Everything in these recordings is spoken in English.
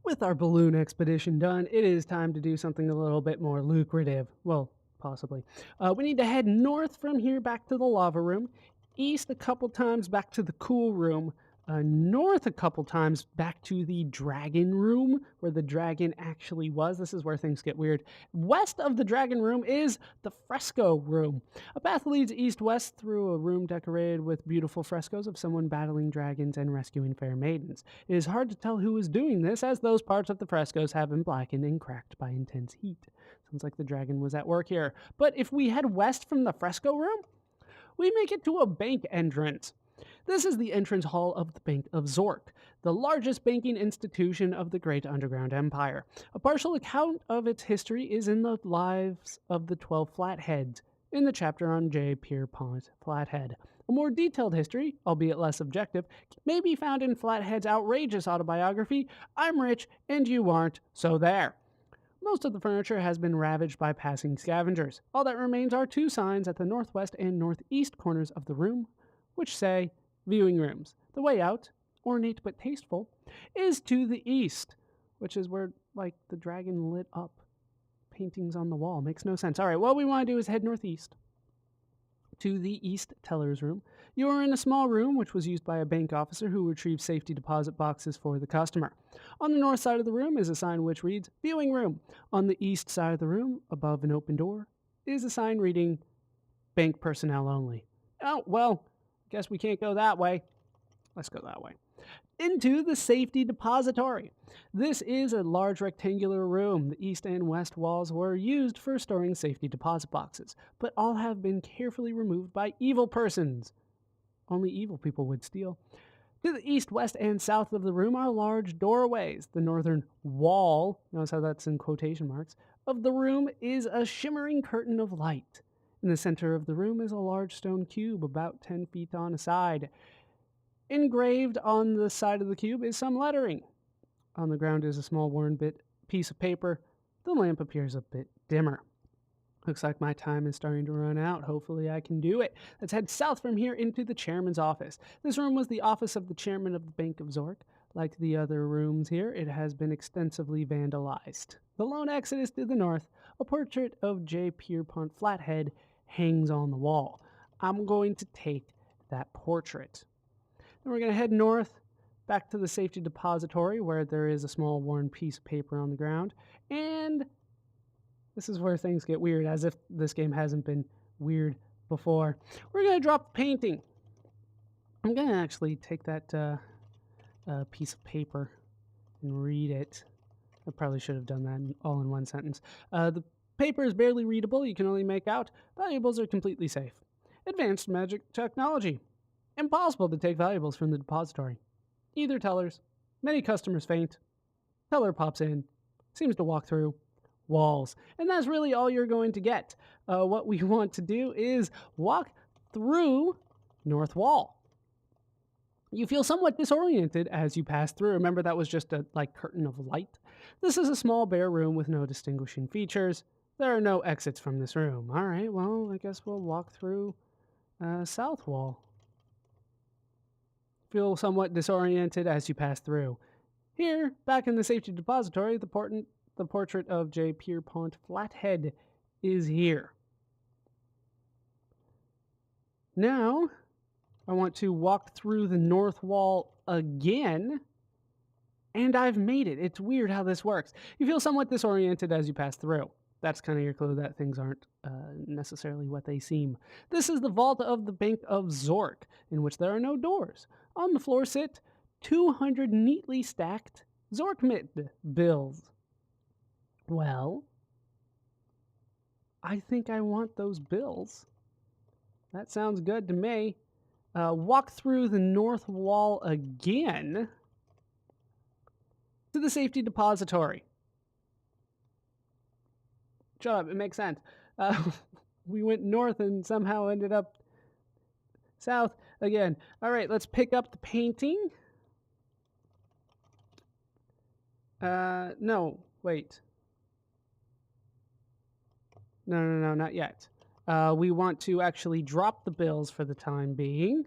With our balloon expedition done, it is time to do something a little bit more lucrative. Well, possibly. We need to head north from here back to the lava room, east a couple times back to the cool room, north a couple times back to the dragon room, where the dragon actually was. This is where things get weird. West of the dragon room is the fresco room. A path leads east-west through a room decorated with beautiful frescoes of someone battling dragons and rescuing fair maidens. It is hard to tell who is doing this, as those parts of the frescoes have been blackened and cracked by intense heat. Sounds like the dragon was at work here. But if we head west from the fresco room, we make it to a bank entrance. This is the entrance hall of the Bank of Zork, the largest banking institution of the Great Underground Empire. A partial account of its history is in the Lives of the 12 Flatheads, in the chapter on J. Pierpont Flathead. A more detailed history, albeit less objective, may be found in Flathead's outrageous autobiography, I'm Rich and You Aren't, So There. Most of the furniture has been ravaged by passing scavengers. All that remains are two signs at the northwest and northeast corners of the room, which say viewing rooms. The way out, ornate but tasteful, is to the east, which is where, like, the dragon lit up paintings on the wall. Makes no sense. All right, what we want to do is head northeast to the east teller's room. You are in a small room which was used by a bank officer who retrieved safety deposit boxes for the customer. On the north side of the room is a sign which reads viewing room. On the east side of the room, above an open door, is a sign reading bank personnel only. Oh, well, guess we can't go that way. Let's go that way. Into the safety depository. This is a large rectangular room. The east and west walls were used for storing safety deposit boxes, but all have been carefully removed by evil persons. Only evil people would steal. To the east, west, and south of the room are large doorways. The northern wall, notice how that's in quotation marks, of the room is a shimmering curtain of light. In the center of the room is a large stone cube about 10 feet on a side. Engraved on the side of the cube is some lettering. On the ground is a small worn piece of paper. The lamp appears a bit dimmer. Looks like my time is starting to run out. Hopefully I can do it. Let's head south from here into the chairman's office. This room was the office of the chairman of the Bank of Zork. Like the other rooms here, it has been extensively vandalized. The lone exit is to the north. A portrait of J. Pierpont Flathead hangs on the wall. I'm going to take that portrait. Then we're going to head north back to the safety depository where there is a small worn piece of paper on the ground. And this is where things get weird, as if this game hasn't been weird before. We're going to drop the painting. I'm going to actually take that piece of paper and read it. I probably should have done that all in one sentence. The paper is barely readable. You can only make out. Valuables are completely safe. Advanced magic technology. Impossible to take valuables from the depository. Either tellers. Many customers faint. Teller pops in. Seems to walk through walls. And that's really all you're going to get. What we want to do is walk through north wall. You feel somewhat disoriented as you pass through. Remember, that was just a curtain of light. This is a small bare room with no distinguishing features. There are no exits from this room. All right, well, I guess we'll walk through south wall. Feel somewhat disoriented as you pass through. Here, back in the safety depository, the portrait of J. Pierpont Flathead is here. Now, I want to walk through the north wall again, and I've made it. It's weird how this works. You feel somewhat disoriented as you pass through. That's kind of your clue that things aren't necessarily what they seem. This is the vault of the Bank of Zork, in which there are no doors. On the floor sit 200 neatly stacked Zork bills. Well, I think I want those bills. That sounds good to me. Walk through the north wall again to the safety depository. Shut up, it makes sense. We went north and somehow ended up south again. All right, let's pick up the painting. No, wait. No, not yet. We want to actually drop the bills for the time being.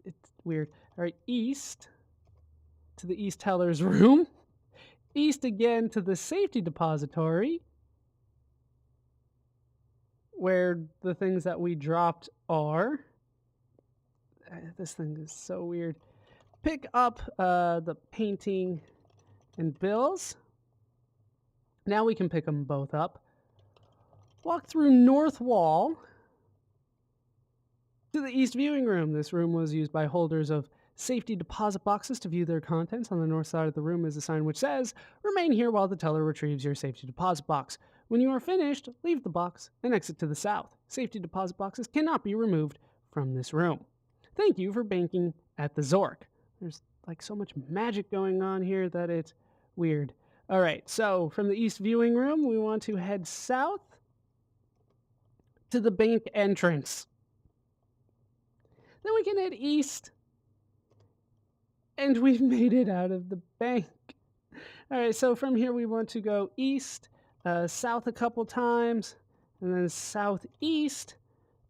It's weird. All right, east to the East teller's room. East again to the safety depository, where the things that we dropped are. This thing is so weird. Pick up the painting and bills. Now we can pick them both up. Walk through north wall to the east viewing room. This room was used by holders of safety deposit boxes to view their contents. On the north side of the room is a sign which says, "Remain here while the teller retrieves your safety deposit box. When you are finished, leave the box and exit to the south. Safety deposit boxes cannot be removed from this room. Thank you for banking at the Zork." There's like so much magic going on here that it's weird. All right, so from the east viewing room, we want to head south to the bank entrance. Then we can head east. And we've made it out of the bank. All right, so from here we want to go east, south a couple times, and then southeast,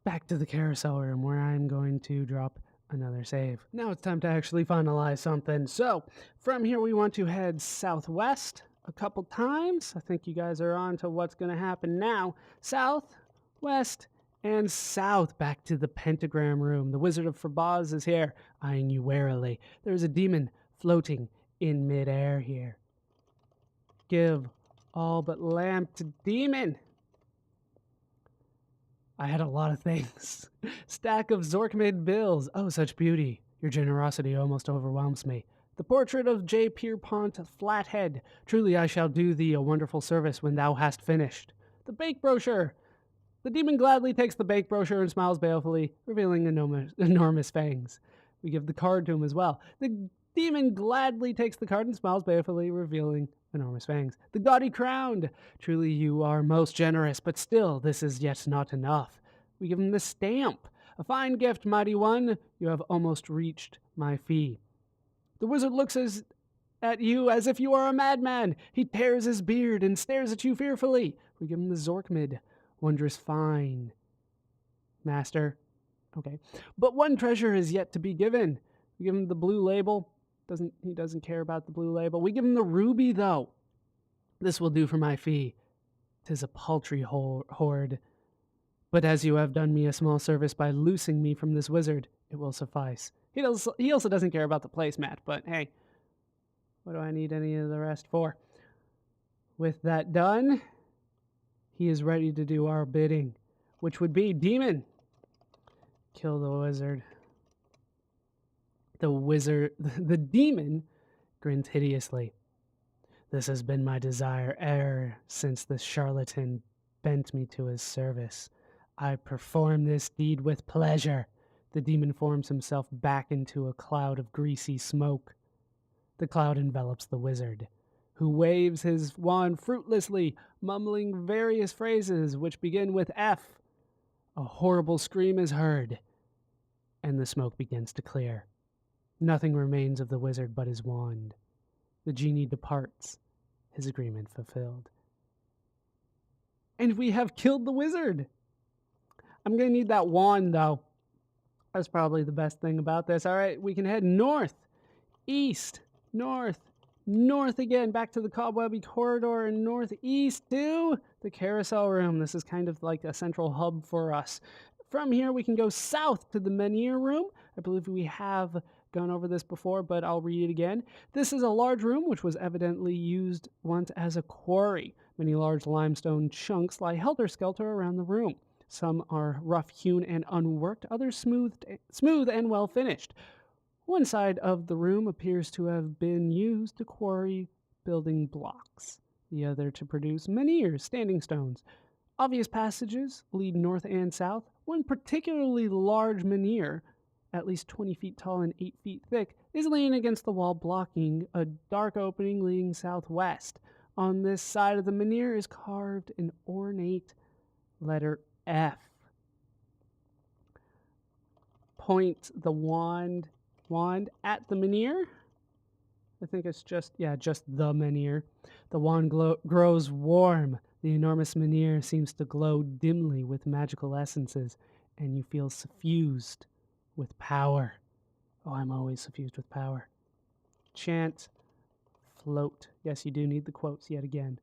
back to the carousel room where I'm going to drop another save. Now it's time to actually finalize something. So from here we want to head southwest a couple times. I think you guys are on to what's going to happen now. South, west, and south, back to the pentagram room. The Wizard of Frobozz is here, eyeing you warily. There's a demon floating in midair here. Give all but lamp to demon. I had a lot of things. Stack of Zork bills. Oh, such beauty. Your generosity almost overwhelms me. The portrait of J. Pierpont Flathead. Truly I shall do thee a wonderful service when thou hast finished. The bake brochure. The demon gladly takes the bake brochure and smiles balefully, revealing enormous fangs. We give the card to him as well. The demon gladly takes the card and smiles balefully, revealing enormous fangs. The gaudy crown. Truly you are most generous, but still this is yet not enough. We give him the stamp. A fine gift, mighty one. You have almost reached my fee. The wizard looks at you as if you are a madman. He tears his beard and stares at you fearfully. We give him the Zork. Wondrous fine. Master. Okay. But one treasure is yet to be given. We give him the blue label. He doesn't care about the blue label. We give him the ruby, though. This will do for my fee. 'Tis a paltry hoard. But as you have done me a small service by loosing me from this wizard, it will suffice. He also doesn't care about the placemat, but hey, what do I need any of the rest for? With that done, he is ready to do our bidding, which would be demon. Kill the wizard. The demon grins hideously. This has been my desire ever since this charlatan bent me to his service. I perform this deed with pleasure. The demon forms himself back into a cloud of greasy smoke. The cloud envelops the wizard, who waves his wand fruitlessly, mumbling various phrases which begin with F. A horrible scream is heard, and the smoke begins to clear. Nothing remains of the wizard but his wand. The genie departs, his agreement fulfilled. And we have killed the wizard! I'm going to need that wand, though. That's probably the best thing about this. All right, we can head north, east, north, north again, back to the cobwebby corridor, and northeast to the carousel room. This is kind of like a central hub for us. From here, we can go south to the menhir room. I believe we have gone over this before, but I'll read it again. This is a large room which was evidently used once as a quarry. Many large limestone chunks lie helter-skelter around the room. Some are rough-hewn and unworked, others smooth and well-finished. One side of the room appears to have been used to quarry building blocks, the other to produce menhirs, standing stones. Obvious passages lead north and south. One particularly large menhir, at least 20 feet tall and 8 feet thick, is leaning against the wall, blocking a dark opening leading southwest. On this side of the menhir is carved an ornate letter F. Point the wand at the menhir. I think it's just the menhir. The wand grows warm. The enormous menhir seems to glow dimly with magical essences, and you feel suffused with power. Oh, I'm always suffused with power. Chant float. Yes, you do need the quotes yet again.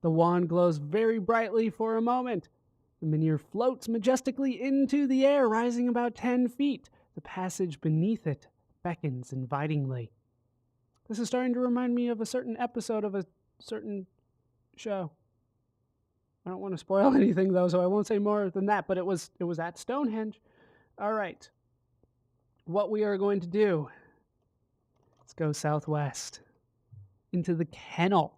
The wand glows very brightly for a moment. The menhir floats majestically into the air, rising about 10 feet. The passage beneath it beckons invitingly. This is starting to remind me of a certain episode of a certain show. I don't want to spoil anything, though, so I won't say more than that, but it was at Stonehenge. All right. What we are going to do, let's go southwest into the kennel.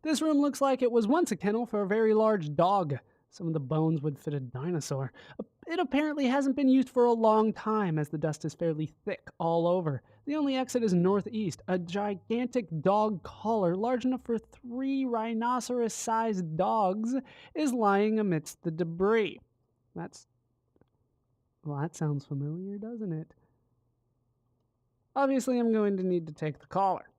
This room looks like it was once a kennel for a very large dog. Some of the bones would fit a dinosaur. It apparently hasn't been used for a long time, as the dust is fairly thick all over. The only exit is northeast. A gigantic dog collar, large enough for 3 rhinoceros-sized dogs, is lying amidst the debris. That sounds familiar, doesn't it? Obviously, I'm going to need to take the collar.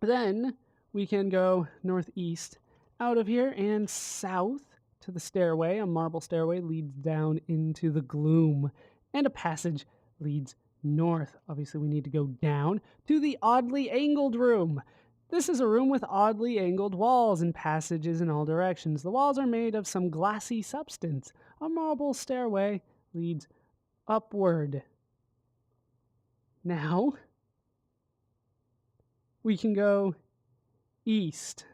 Then we can go northeast out of here and south to the stairway. A marble stairway leads down into the gloom, and a passage leads north. Obviously, we need to go down to the oddly angled room. This is a room with oddly angled walls and passages in all directions. The walls are made of some glassy substance. A marble stairway leads upward. Now, we can go east.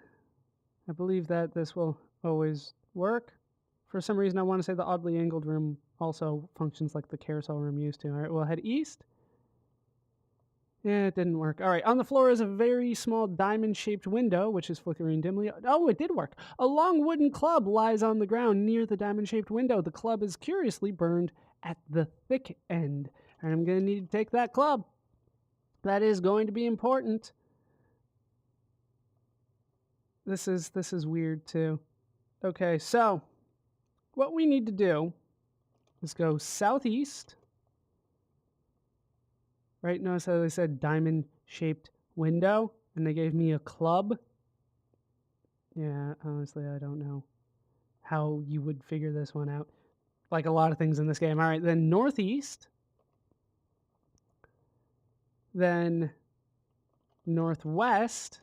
I believe that this will always work. For some reason, I want to say the oddly angled room also functions like the carousel room used to. All right, we'll head east. Yeah, it didn't work. All right, on the floor is a very small diamond-shaped window, which is flickering dimly. Oh, it did work. A long wooden club lies on the ground near the diamond-shaped window. The club is curiously burned at the thick end. And I'm going to need to take that club. That is going to be important. This is weird too. Okay, so what we need to do is go southeast. Right? Notice how they said diamond-shaped window, and they gave me a club. Yeah, honestly, I don't know how you would figure this one out. Like a lot of things in this game. All right, then northeast. Then northwest.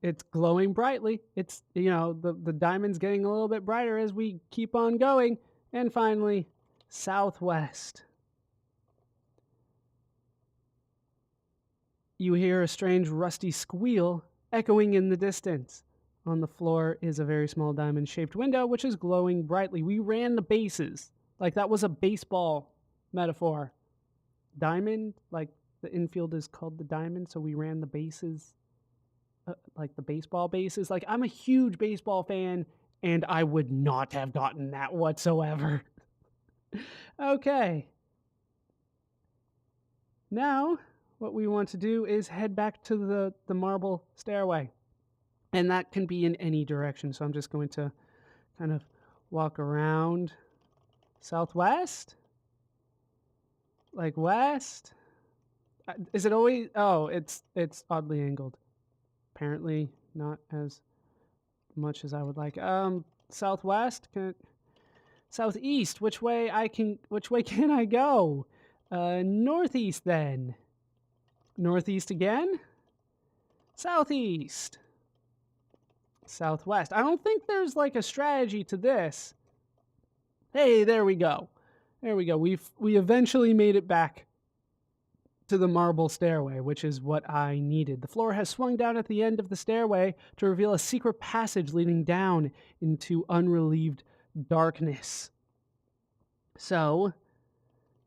It's glowing brightly. It's, the diamond's getting a little bit brighter as we keep on going. And finally, southwest. You hear a strange rusty squeal echoing in the distance. On the floor is a very small diamond-shaped window, which is glowing brightly. We ran the bases. Like that was a baseball metaphor. Diamond, like the infield is called the diamond, so we ran the bases. Like the baseball bases. Like, I'm a huge baseball fan, and I would not have gotten that whatsoever. Okay. Now, what we want to do is head back to the marble stairway. And that can be in any direction, so I'm just going to kind of walk around southwest. Like west. Is it always... Oh, it's oddly angled. Apparently not as much as I would like. Southwest, southeast. Which way can I go? Northeast then. Northeast again. Southeast. Southwest. I don't think there's like a strategy to this. Hey, there we go. There we go. We eventually made it back to the marble stairway, which is what I needed. The floor has swung down at the end of the stairway to reveal a secret passage leading down into unrelieved darkness. So,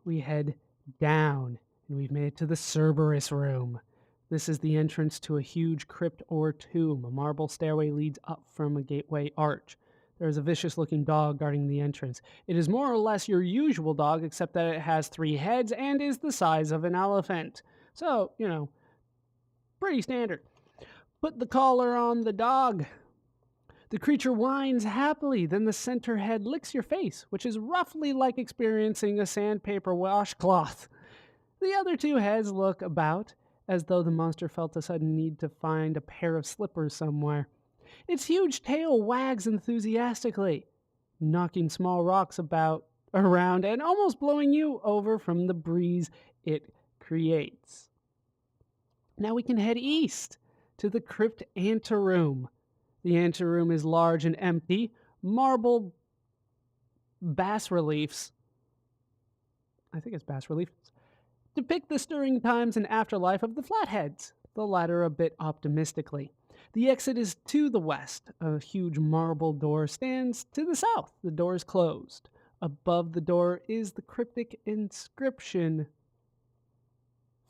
we head down, and we've made it to the Cerberus room. This is the entrance to a huge crypt or tomb. A marble stairway leads up from a gateway arch. There is a vicious-looking dog guarding the entrance. It is more or less your usual dog, except that it has 3 heads and is the size of an elephant. So, pretty standard. Put the collar on the dog. The creature whines happily, then the center head licks your face, which is roughly like experiencing a sandpaper washcloth. The other 2 heads look about, as though the monster felt a sudden need to find a pair of slippers somewhere. Its huge tail wags enthusiastically, knocking small rocks around and almost blowing you over from the breeze it creates. Now we can head east to the crypt anteroom. The anteroom is large and empty. Marble bas reliefs, I think it's bas reliefs, depict the stirring times and afterlife of the Flatheads, the latter a bit optimistically. The exit is to the west. A huge marble door stands to the south. The door is closed. Above the door is the cryptic inscription,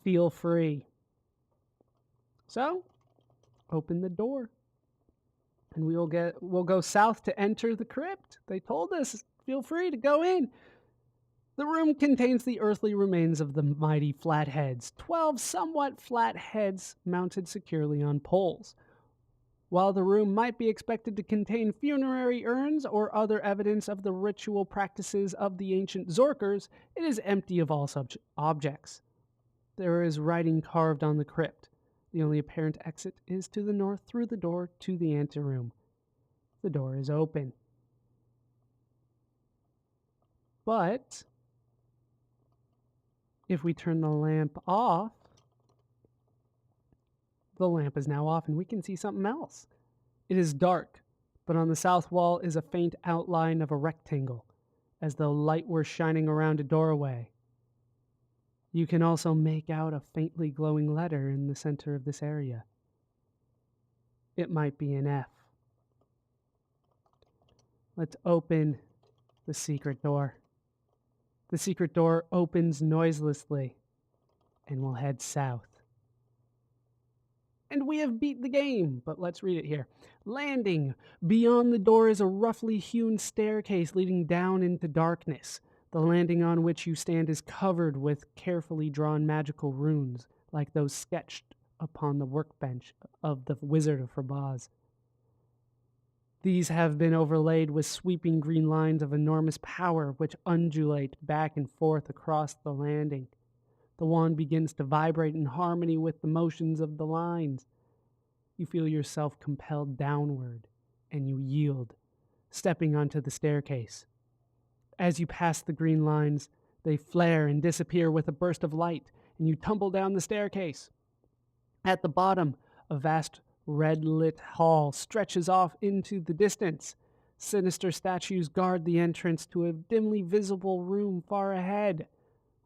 "Feel free." So, open the door. And we'll go south to enter the crypt. They told us, feel free to go in. The room contains the earthly remains of the mighty Flatheads, 12 somewhat flat heads mounted securely on poles. While the room might be expected to contain funerary urns or other evidence of the ritual practices of the ancient Zorkers, it is empty of all such objects. There is writing carved on the crypt. The only apparent exit is to the north through the door to the anteroom. The door is open. But if we turn the lamp off, the lamp is now off and we can see something else. It is dark, but on the south wall is a faint outline of a rectangle, as though light were shining around a doorway. You can also make out a faintly glowing letter in the center of this area. It might be an F. Let's open the secret door. The secret door opens noiselessly, and we'll head south. And we have beat the game, but let's read it here. Landing. Beyond the door is a roughly hewn staircase leading down into darkness. The landing on which you stand is covered with carefully drawn magical runes, like those sketched upon the workbench of the Wizard of Frobozz. These have been overlaid with sweeping green lines of enormous power which undulate back and forth across the landing. The wand begins to vibrate in harmony with the motions of the lines. You feel yourself compelled downward, and you yield, stepping onto the staircase. As you pass the green lines, they flare and disappear with a burst of light, and you tumble down the staircase. At the bottom, a vast red-lit hall stretches off into the distance. Sinister statues guard the entrance to a dimly visible room far ahead.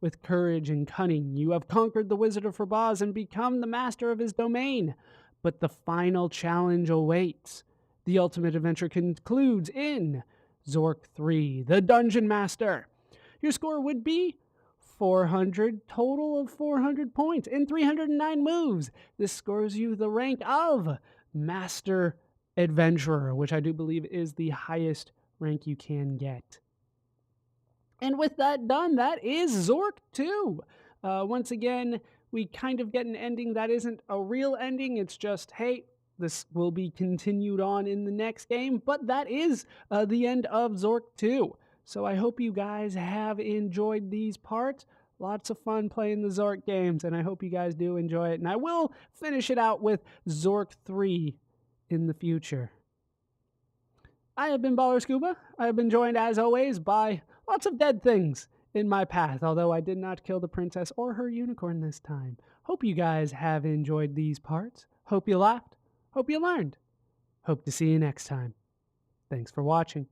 With courage and cunning, you have conquered the Wizard of Frobozz and become the master of his domain. But the final challenge awaits. The ultimate adventure concludes in Zork III, the Dungeon Master. Your score would be 400, total of 400 points in 309 moves. This scores you the rank of Master Adventurer, which I do believe is the highest rank you can get. And with that done, that is Zork 2. Once again, we kind of get an ending that isn't a real ending. It's just, hey, this will be continued on in the next game. But that is the end of Zork 2. So I hope you guys have enjoyed these parts. Lots of fun playing the Zork games, and I hope you guys do enjoy it. And I will finish it out with Zork 3 in the future. I have been Baller Scuba. I have been joined, as always, by lots of dead things in my path, although I did not kill the princess or her unicorn this time. Hope you guys have enjoyed these parts. Hope you laughed. Hope you learned. Hope to see you next time. Thanks for watching.